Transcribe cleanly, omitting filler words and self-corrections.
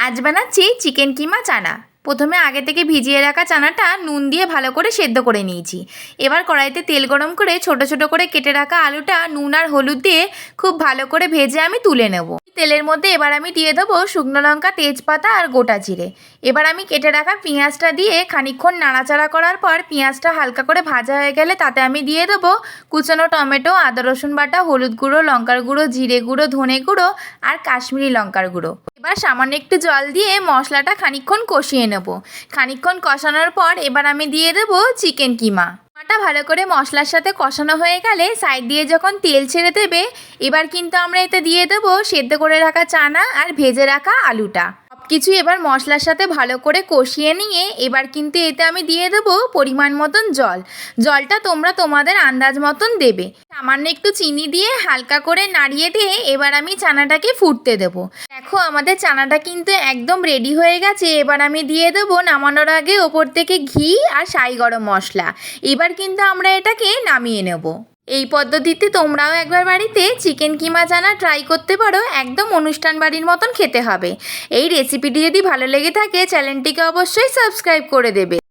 আজ বানাচ্ছি চিকেন কিমা চানা। প্রথমে আগে থেকে ভিজিয়ে রাখা চানাটা নুন দিয়ে ভালো করে সেদ্ধ করে নিয়েছি। এবার কড়াইতে তেল গরম করে ছোট ছোট করে কেটে রাখা আলুটা নুন আর হলুদ দিয়ে খুব ভালো করে ভেজে আমি তুলে নেব। তেলের মধ্যে এবার আমি দিয়ে দেবো শুকনো লঙ্কা, তেজপাতা আর গোটা জিরে। এবার আমি কেটে রাখা পেঁয়াজটা দিয়ে খানিকক্ষণ নাড়াচাড়া করার পর পেঁয়াজটা হালকা করে ভাজা হয়ে গেলে তাতে আমি দিয়ে দেবো কুচানো টমেটো, আদা রসুন বাটা, হলুদ গুঁড়ো, লঙ্কার গুঁড়ো, জিরে গুঁড়ো, ধনে গুঁড়ো আর কাশ্মীরি লঙ্কার গুঁড়ো। এবার সামান্য একটু জল দিয়ে মশলাটা খানিকক্ষণ কষিয়ে নেব। খানিকক্ষণ কষানোর পর এবার আমি দিয়ে দেবো চিকেন কিমা। কিমাটা ভালো করে মশলার সাথে কষানো হয়ে গেলে সাইড দিয়ে যখন তেল ছেড়ে দেবে, এবার কিন্তু আমরা এতে দিয়ে দেবো সেদ্ধ করে রাখা চানা আর ভেজে রাখা আলুটা। কিছু এবার মশলার সাথে ভালো করে কষিয়ে নিয়ে এবার কিন্তু এতে আমি দিয়ে দেবো পরিমাণ মতন জল। জলটা তোমরা তোমাদের আন্দাজ মতন দেবে। সামান্য একটু চিনি দিয়ে হালকা করে নাড়িয়ে দিয়ে এবার আমি চানাটাকে ফুটতে দেবো। দেখো আমাদের চানাটা কিন্তু একদম রেডি হয়ে গেছে। এবার আমি দিয়ে দেবো নামানোর আগে ওপর থেকে ঘি আর সাই গরম মশলা। এবার কিন্তু আমরা এটাকে নামিয়ে নেব। এই পদ্ধতিতে তোমরাও একবার বাড়িতে চিকেন কিমা চানা ট্রাই করতে পারো। একদম অনুষ্ঠান বাড়ির মতন খেতে হবে। এই রেসিপিটি যদি ভালো লেগে থাকে চ্যানেলটিকে অবশ্যই সাবস্ক্রাইব করে দেবে।